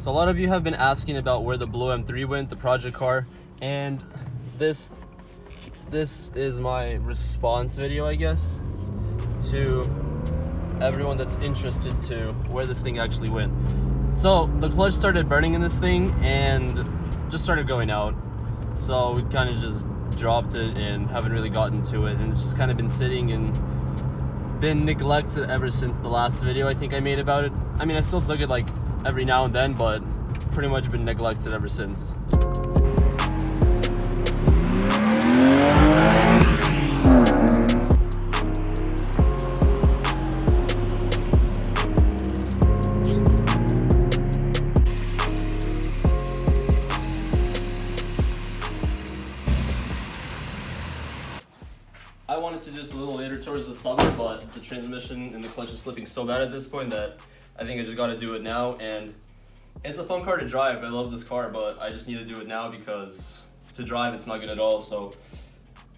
So a lot of you have been asking about where the Blue M3 went, the project car, and this is my response video, I guess, to everyone that's interested to where this thing actually went. So the clutch started burning in this thing and just started going out. So we kind of just dropped it and haven't really gotten to it, and it's just kind of been sitting and been neglected ever since the last video I think I made about it. I mean, I still took it like every now and then, but pretty much been neglected ever since. I wanted to just a little later towards the summer, but the transmission and the clutch is slipping so bad at this point that I think I just got to do it now. And it's a fun car to drive. I love this car, but I just need to do it now because to drive it's not good at all. So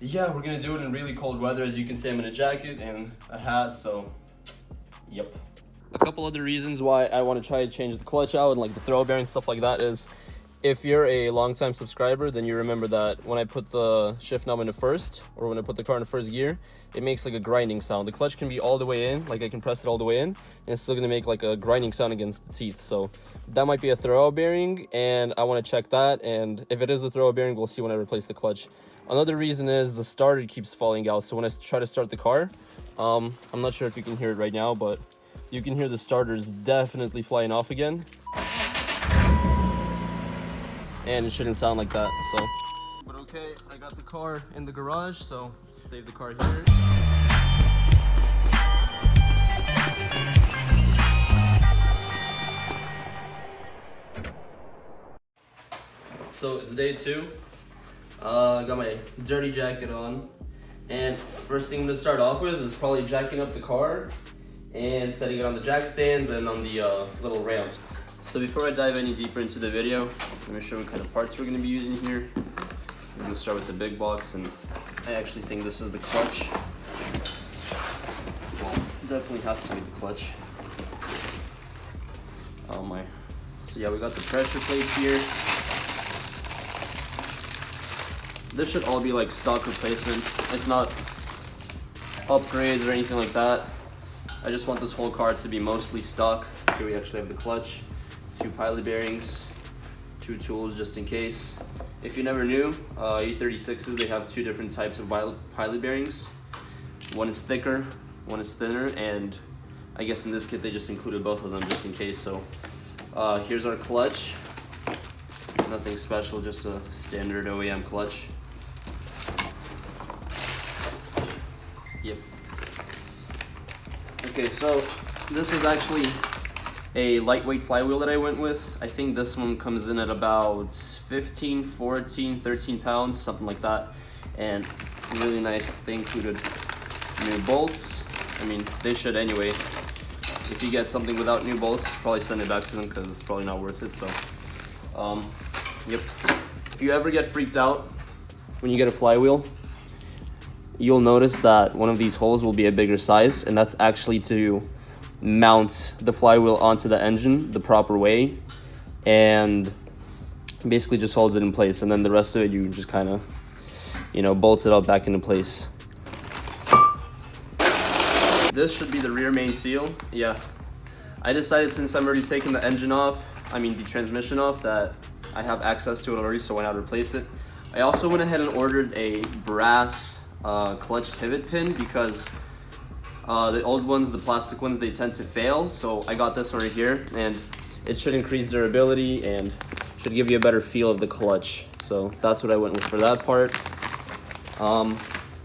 yeah, we're gonna do it in really cold weather. As you can see, I'm in a jacket and a hat, so yep. A couple other reasons why I want to try to change the clutch out and like the throw bearing, stuff like that, is if you're a long-time subscriber, then you remember that when I put the shift knob into first, or when I put the car in first gear, it makes like a grinding sound. The clutch can be all the way in, like I can press it all the way in, and it's still gonna make like a grinding sound against the teeth. So that might be a throwout bearing, and I wanna check that, and if it is the throwout bearing, we'll see when I replace the clutch. Another reason is the starter keeps falling out, so when I try to start the car, I'm not sure if you can hear it right now, but you can hear the starters definitely flying off again. And it shouldn't sound like that, so. But okay, I got the car in the garage, so leave the car here. So it's day 2. I got my dirty jacket on, and first thing to start off with is probably jacking up the car and setting it on the jack stands and on the little ramps. So before I dive any deeper into the video, let me show you what kind of parts we're going to be using here. I'm going to start with the big box, and I actually think this is the clutch. Well, definitely has to be the clutch. Oh my. So yeah, we got the pressure plates here. This should all be like stock replacement. It's not upgrades or anything like that. I just want this whole car to be mostly stock. Here we actually have the clutch, 2 pilot bearings, 2 tools just in case. If you never knew, E36s, they have 2 different types of pilot bearings. One is thicker, one is thinner, and I guess in this kit they just included both of them just in case. So here's our clutch. Nothing special, just a standard OEM clutch. Yep. Okay, so this is actually a lightweight flywheel that I went with. I think this one comes in at about 15, 14, 13 pounds, something like that. And really nice, they included new bolts. I mean, they should anyway. If you get something without new bolts, probably send it back to them because it's probably not worth it. So, yep. If you ever get freaked out when you get a flywheel, you'll notice that one of these holes will be a bigger size, and that's actually to mount the flywheel onto the engine the proper way, and basically just holds it in place, and then the rest of it you just kind of, you know, bolts it up back into place. This should be the rear main seal. Yeah, I decided since I'm already taking the engine off, I mean the transmission off, that I have access to it already, so why not replace it. I also went ahead and ordered a brass clutch pivot pin because the old ones, the plastic ones, they tend to fail. So I got this one right here, and it should increase durability and should give you a better feel of the clutch. So that's what I went with for that part.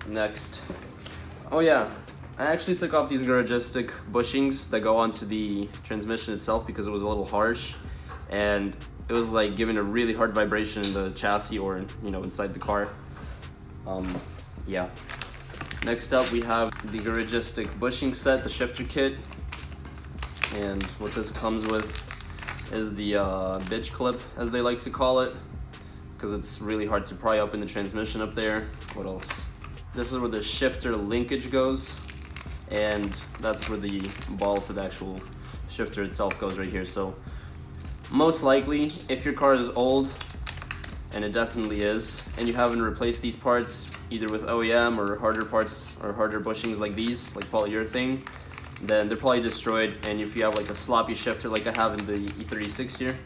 Next. Oh yeah, I actually took off these Garagistic bushings that go onto the transmission itself because it was a little harsh, and it was like giving a really hard vibration in the chassis or, you know, inside the car. Yeah. Next up, we have the Garagistic bushing set, the shifter kit. And what this comes with is the bitch clip, as they like to call it, because it's really hard to pry up in the transmission up there. What else? This is where the shifter linkage goes, and that's where the ball for the actual shifter itself goes right here. So most likely, if your car is old, and it definitely is, and you haven't replaced these parts either with OEM or harder parts or harder bushings like these, like polyurethane, then they're probably destroyed. And if you have like a sloppy shifter like I have in the E36 here,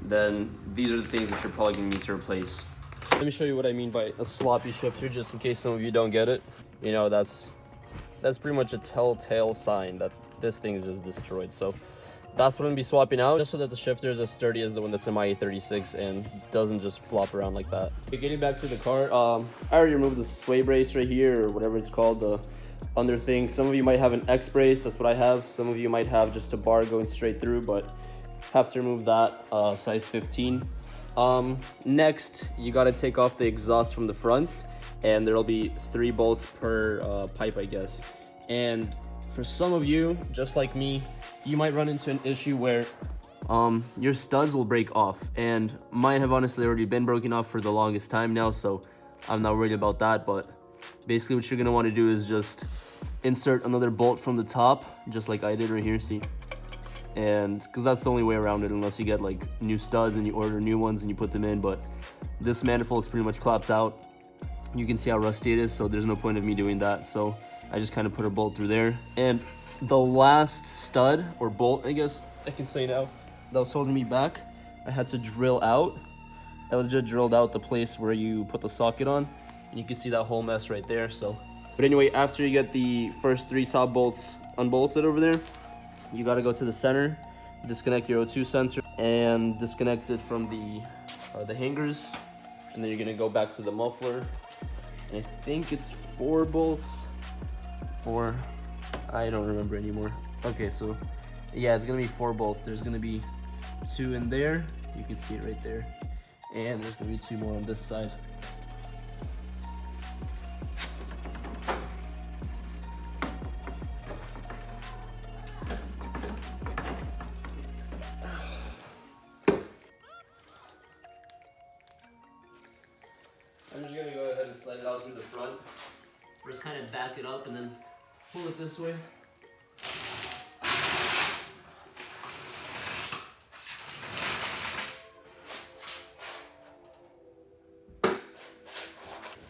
then these are the things that you're probably gonna need to replace. Let me show you what I mean by a sloppy shifter, just in case some of you don't get it. You know, that's pretty much a telltale sign that this thing is just destroyed. So that's what I'm gonna be swapping out, just so that the shifter is as sturdy as the one that's in my E36 and doesn't just flop around like that. Getting back to the car, I already removed the sway brace right here, or whatever it's called, the under thing. Some of you might have an X brace, that's what I have. Some of you might have just a bar going straight through, but have to remove that, size 15. Next, you gotta take off the exhaust from the front, and there'll be 3 bolts per pipe, I guess. And for some of you, just like me, you might run into an issue where your studs will break off, and mine have honestly already been broken off for the longest time now, so I'm not worried about that. But basically what you're gonna want to do is just insert another bolt from the top, just like I did right here, see? And because that's the only way around it, unless you get like new studs and you order new ones and you put them in. But this manifold's pretty much clapped out. You can see how rusty it is, so there's no point of me doing that. So I just kind of put a bolt through there. And the last stud or bolt, I guess I can say now, that was holding me back, I had to drill out. I legit drilled out the place where you put the socket on, and you can see that whole mess right there. So, but anyway, after you get the first 3 top bolts unbolted over there, you got to go to the center, disconnect your O2 sensor, and disconnect it from the hangers, and then you're gonna go back to the muffler. And I think it's 4 bolts, or I don't remember anymore. Okay, so yeah, it's gonna be 4 bolts. There's gonna be 2 in there, you can see it right there, and there's gonna be 2 more on this side. I'm just gonna go ahead and slide it out through the front. First kind of back it up and then pull it this way.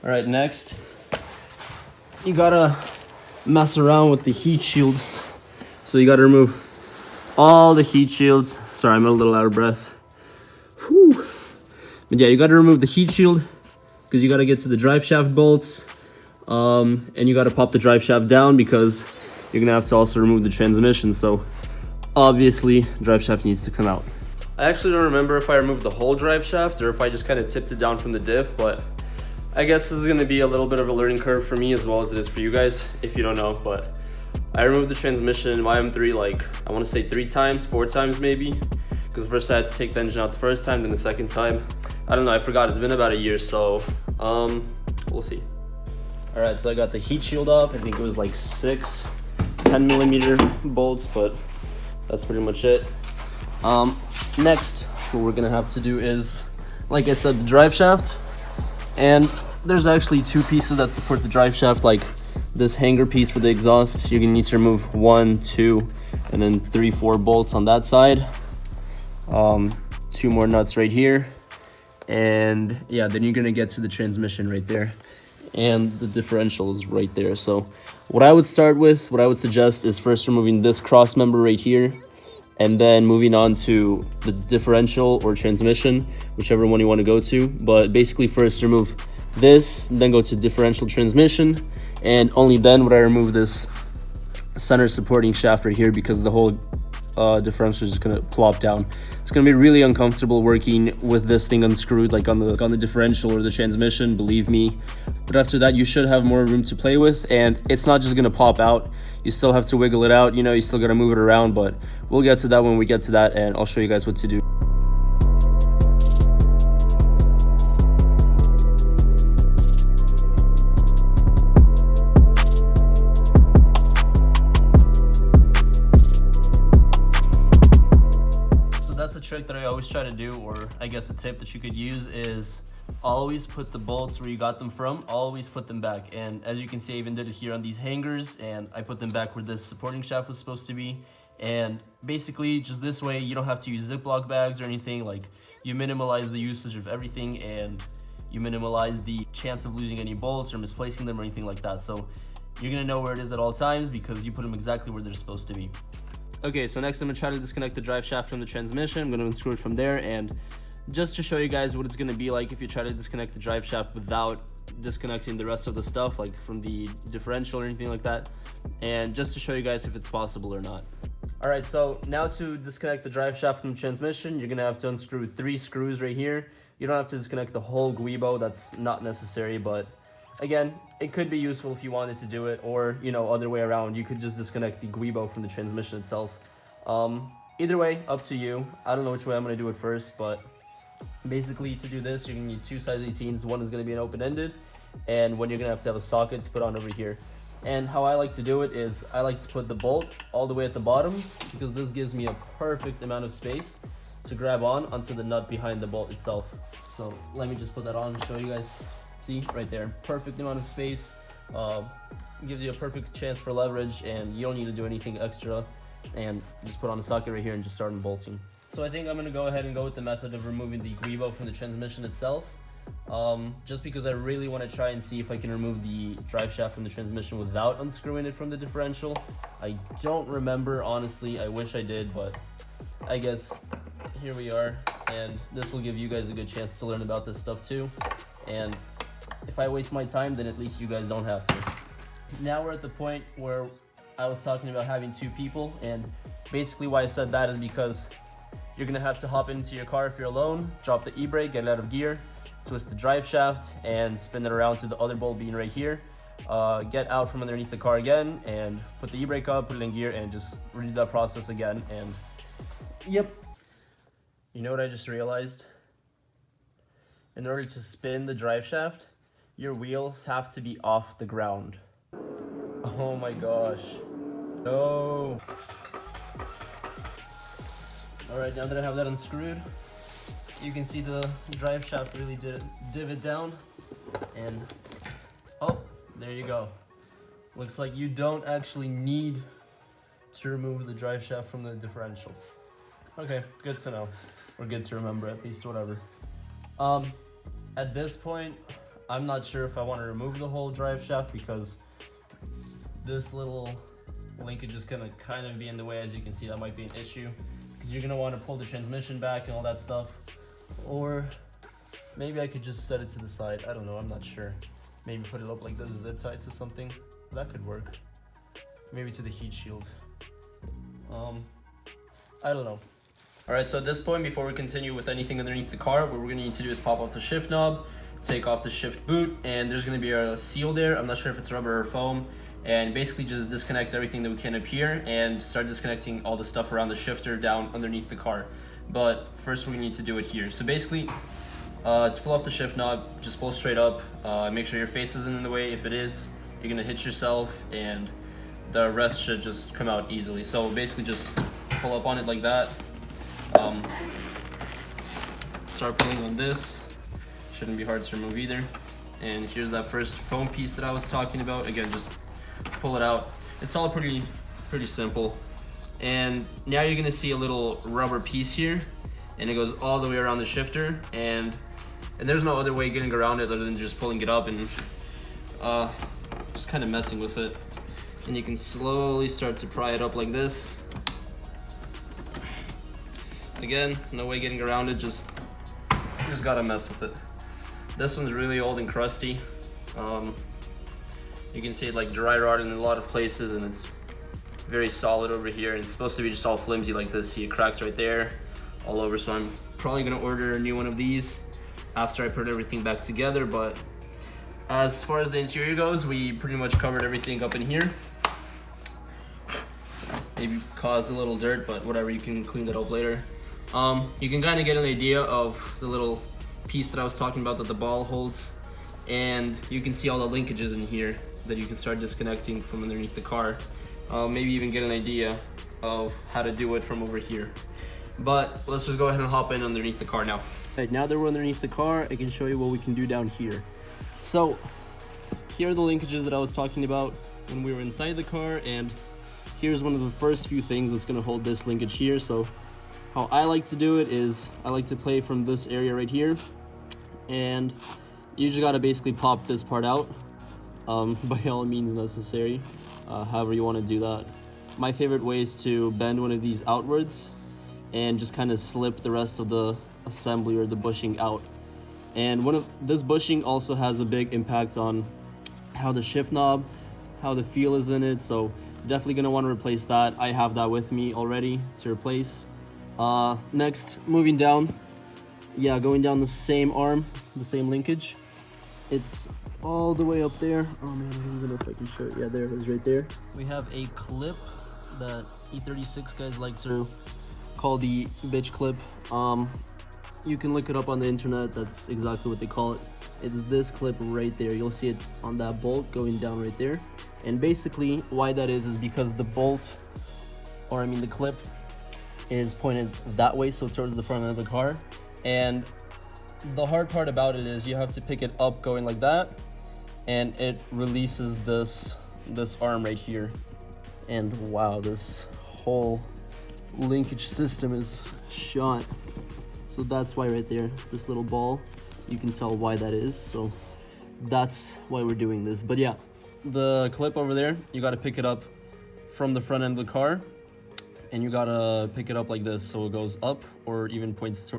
Alright, next, you gotta mess around with the heat shields. So you gotta remove all the heat shields. Sorry, I'm a little out of breath. Whew. But yeah, you gotta remove the heat shield, because you got to get to the drive shaft bolts, and you got to pop the drive shaft down, because you're gonna have to also remove the transmission. So obviously drive shaft needs to come out. I actually don't remember if I removed the whole drive shaft or if I just kind of tipped it down from the diff, but I guess this is gonna be a little bit of a learning curve for me as well as it is for you guys if you don't know. But I removed the transmission in my M3 like, I want to say 3 times, 4 times maybe, because first I had to take the engine out the first time, then the second time I don't know, I forgot. It's been about a year, so we'll see. All right, so I got the heat shield off. I think it was like 6 10mm bolts, but that's pretty much it. Next, what we're gonna have to do is, like I said, the drive shaft. And there's actually 2 pieces that support the drive shaft, like this hanger piece for the exhaust. You're gonna need to remove 1, 2, and then 3, 4 bolts on that side. 2 more nuts right here. And yeah, then you're gonna get to the transmission right there, and the differential is right there. So what I would start with, what I would suggest is first removing this cross member right here, and then moving on to the differential or transmission, whichever one you want to go to. But basically first remove this, then go to differential transmission, and only then would I remove this center supporting shaft right here, because the whole differential is just gonna plop down. It's gonna be really uncomfortable working with this thing unscrewed, like on the differential or the transmission, believe me. But after that, you should have more room to play with, and it's not just gonna pop out. You still have to wiggle it out, you know, you still gotta move it around, but we'll get to that when we get to that, and I'll show you guys what to do. Trick that I always try to do, or I guess a tip that you could use, is always put the bolts where you got them from, always put them back. And as you can see, I even did it here on these hangers, and I put them back where this supporting shaft was supposed to be, And basically just this way you don't have to use Ziploc bags or anything. Like, you minimize the usage of everything, and you minimize the chance of losing any bolts or misplacing them or anything like that. So you're gonna know where it is at all times because you put them exactly where they're supposed to be. Okay, so next I'm gonna try to disconnect the drive shaft from the transmission. I'm gonna unscrew it from there, and just to show you guys what it's gonna be like if you try to disconnect the drive shaft without disconnecting the rest of the stuff, like from the differential or anything like that, and just to show you guys if it's possible or not. All right, so now to disconnect the drive shaft from the transmission, you're gonna have to unscrew 3 screws right here. You don't have to disconnect the whole Guibo, that's not necessary, but again, it could be useful if you wanted to do it, or, you know, other way around, you could just disconnect the Guibo from the transmission itself. Either way, up to you. I don't know which way I'm gonna do it first, but basically to do this, you're gonna need 2 size 18s. One is gonna be an open-ended, and one you're gonna have to have a socket to put on over here. And how I like to do it is I like to put the bolt all the way at the bottom, because this gives me a perfect amount of space to grab onto the nut behind the bolt itself. So let me just put that on and show you guys. See, right there, perfect amount of space. Gives you a perfect chance for leverage, and you don't need to do anything extra. And just put on the socket right here and just start bolting. So I think I'm gonna go ahead and go with the method of removing the Guibo from the transmission itself. Just because I really want to try and see if I can remove the drive shaft from the transmission without unscrewing it from the differential. I don't remember, honestly. I wish I did, but I guess here we are, and this will give you guys a good chance to learn about this stuff too. And if I waste my time, then at least you guys don't have to. Now we're at the point where I was talking about having 2 people, and basically why I said that is because you're gonna have to hop into your car if you're alone, drop the e-brake, get it out of gear, twist the drive shaft, and spin it around to the other bolt being right here. Get out from underneath the car again, and put the e-brake up, put it in gear, and just redo that process again, and yep. You know what I just realized? In order to spin the drive shaft, your wheels have to be off the ground. Oh my gosh. No. Alright, now that I have that unscrewed, you can see the drive shaft really did divot down, and oh, there you go. Looks like you don't actually need to remove the drive shaft from the differential. Okay, good to know, or good to remember at least, whatever. At this point, I'm not sure if I want to remove the whole drive shaft because this little linkage is gonna kind of be in the way. As you can see, that might be an issue because you're gonna want to pull the transmission back and all that stuff. Or maybe I could just set it to the side. I don't know, I'm not sure. Maybe put it up like this, zip tied to something. That could work. Maybe to the heat shield. I don't know. Alright, so at this point, before we continue with anything underneath the car, what we're going to need to do is pop off the shift knob, take off the shift boot, and there's going to be a seal there. I'm not sure if it's rubber or foam. And basically just disconnect everything that we can up here and start disconnecting all the stuff around the shifter down underneath the car. But first we need to do it here. So basically, to pull off the shift knob, just pull straight up. Make sure your face isn't in the way. If it is, you're gonna hit yourself, and the rest should just come out easily. So basically just pull up on it like that. Start pulling on this. Shouldn't be hard to remove either. And here's that first foam piece that I was talking about. Again, just pull it out. It's all pretty simple. And now you're gonna see a little rubber piece here, and it goes all the way around the shifter, and there's no other way getting around it other than just pulling it up and just kind of messing with it. And you can slowly start to pry it up like this. Again, no way getting around it, just gotta mess with it. This one's really old and crusty. You can see it like dry rotted in a lot of places, and it's very solid over here, and it's supposed to be just all flimsy like this. See, it cracked right there all over. So I'm probably gonna order a new one of these after I put everything back together. But as far as the interior goes, we pretty much covered everything up in here. Maybe caused a little dirt, but whatever, you can clean that up later. You can kind of get an idea of the little piece that I was talking about that the ball holds, and you can see all the linkages in here that you can start disconnecting from underneath the car. Maybe even get an idea of how to do it from over here. But let's just go ahead and hop in underneath the car now. Right, now that we're underneath the car, I can show you what we can do down here. So here are the linkages that I was talking about when we were inside the car, and here's one of the first few things that's gonna hold this linkage here. So how I like to do it is I like to play from this area right here, and you just gotta basically pop this part out, by all means necessary, however you wanna do that. My favorite way is to bend one of these outwards and just kind of slip the rest of the assembly or the bushing out. And this bushing also has a big impact on how the shift knob, how the feel is in it, so definitely gonna want to replace that. I have that with me already to replace. Next, moving down, going down the same arm, the same linkage. It's all the way up there. Oh man, I don't even know if I can show it. Yeah, there it is right there. We have a clip that E36 guys like to call the bitch clip. You can look it up on the internet. That's exactly what they call it. It's this clip right there. You'll see it on that bolt going down right there. And basically why that is because the bolt, or I mean the clip, is pointed that way, so towards the front end of the car. And the hard part about it is you have to pick it up going like that, and it releases this arm right here. And wow, this whole linkage system is shot. So that's why right there, this little ball, you can tell why that is. So that's why we're doing this. But yeah, the clip over there, you got to pick it up from the front end of the car, and you got to pick it up like this so it goes up or even points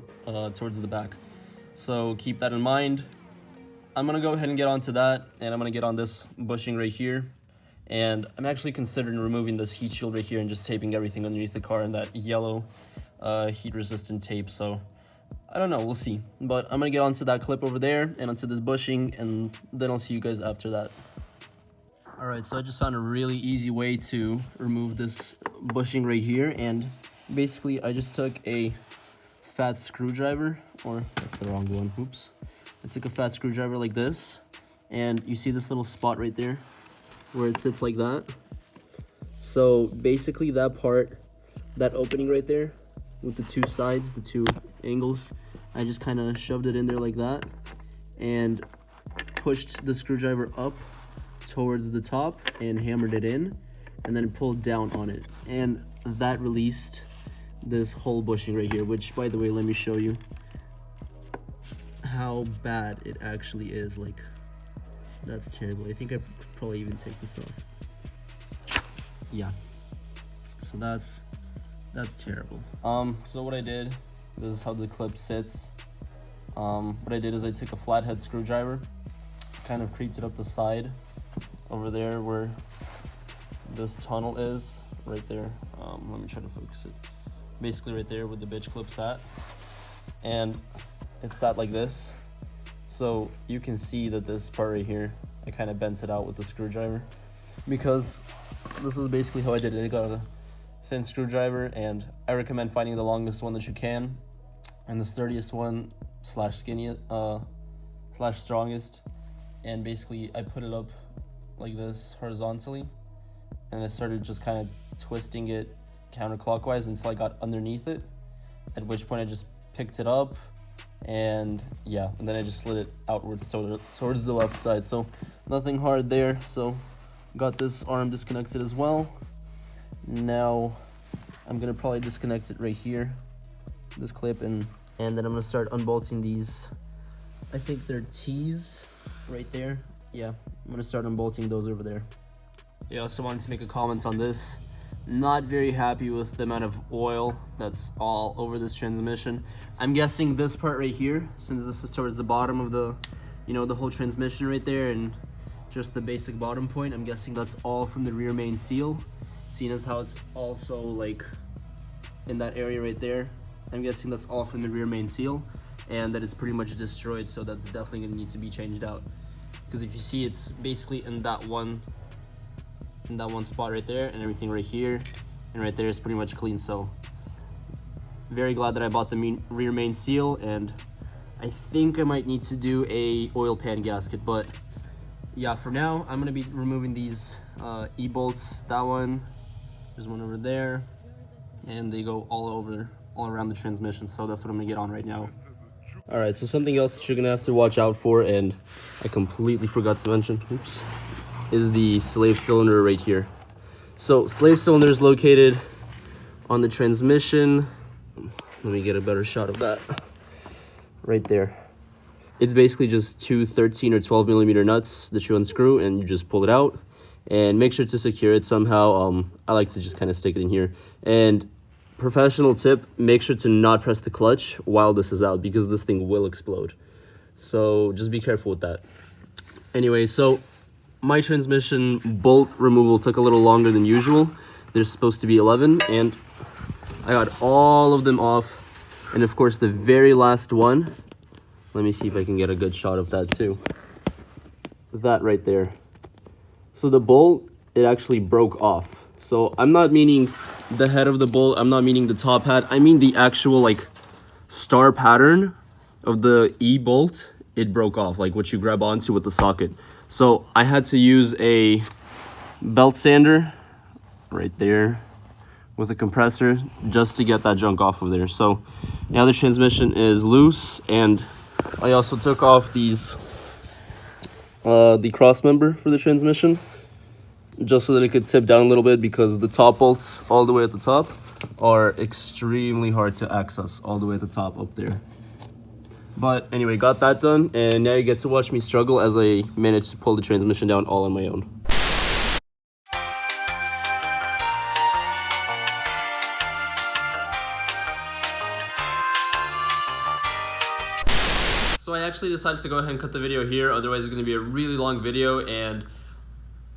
towards the back. So keep that in mind. I'm gonna go ahead and get onto that, and I'm gonna get on this bushing right here. And I'm actually considering removing this heat shield right here and just taping everything underneath the car in that yellow heat resistant tape. So I don't know, we'll see. But I'm gonna get onto that clip over there and onto this bushing, and then I'll see you guys after that. All right, so I just found a really easy way to remove this bushing right here. And basically I just took a fat screwdriver, or that's the wrong one, oops. I took a fat screwdriver like this, and you see this little spot right there where it sits like that. So basically that part, that opening right there with the two sides, the two angles, I just kind of shoved it in there like that and pushed the screwdriver up towards the top and hammered it in, and then pulled down on it, and that released this whole bushing right here, which, by the way, let me show you how bad it actually is. Like, that's terrible. I think I could probably even take this off. Yeah, so that's terrible. So what I did, this is how the clip sits. What I did is I took a flathead screwdriver, kind of creeped it up the side over there where this tunnel is, right there. Let me try to focus it. Basically right there where the bitch clip sat, and it sat like this. So you can see that this part right here, I kind of bent it out with the screwdriver, because this is basically how I did it. I got a thin screwdriver, and I recommend finding the longest one that you can and the sturdiest one slash skinniest slash strongest. And basically I put it up like this horizontally, and I started just kind of twisting it counterclockwise until I got underneath it, at which point I just picked it up, and yeah, and then I just slid it outwards towards the left side. So nothing hard there. So got this arm disconnected as well. Now I'm gonna probably disconnect it right here, this clip, and then I'm gonna start unbolting these. I think they're T's right there. Yeah, I'm gonna start unbolting those over there. I also wanted to make a comment on this. Not very happy with the amount of oil that's all over this transmission. I'm guessing this part right here, since this is towards the bottom of the, the whole transmission right there, and just the basic bottom point, I'm guessing that's all from the rear main seal. Seeing as how it's also like in that area right there, I'm guessing that's all from the rear main seal, and that it's pretty much destroyed, so that's definitely gonna need to be changed out. Because if you see, it's basically in that one spot right there, and everything right here and right there is pretty much clean. So very glad that I bought the rear main seal, and I think I might need to do a oil pan gasket. But yeah, for now I'm gonna be removing these E-bolts. That one, there's one over there, and they go all around the transmission. So that's what I'm gonna get on right now. All right, so something else that you're gonna have to watch out for, and I completely forgot to mention, oops, is the slave cylinder right here. So slave cylinder is located on the transmission. Let me get a better shot of that. Right there. It's basically just two 13 or 12 millimeter nuts that you unscrew and you just pull it out. And make sure to secure it somehow. I like to just kind of stick it in here. And professional tip, make sure to not press the clutch while this is out because this thing will explode. So just be careful with that. Anyway, so my transmission bolt removal took a little longer than usual. There's supposed to be 11 and I got all of them off. And of course the very last one, let me see if I can get a good shot of that too. That right there. So the bolt, it actually broke off. So I'm not meaning the head of the bolt, I'm not meaning the top hat, I mean the actual like star pattern of the E-bolt, it broke off, like what you grab onto with the socket. So I had to use a belt sander right there with a compressor just to get that junk off of there. So now the transmission is loose, and I also took off these the cross member for the transmission just so that it could tip down a little bit because the top bolts all the way at the top are extremely hard to access all the way at the top up there. But anyway, got that done, and now you get to watch me struggle as I manage to pull the transmission down all on my own. So I actually decided to go ahead and cut the video here, otherwise it's going to be a really long video, and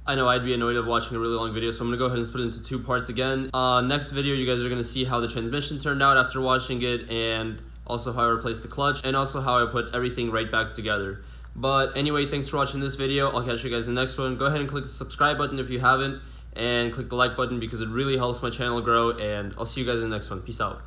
I know I'd be annoyed of watching a really long video, so I'm going to go ahead and split it into two parts again. Next video, you guys are going to see how the transmission turned out after watching it, and also how I replaced the clutch, and also how I put everything right back together. But anyway, thanks for watching this video. I'll catch you guys in the next one. Go ahead and click the subscribe button if you haven't, and click the like button because it really helps my channel grow, and I'll see you guys in the next one. Peace out.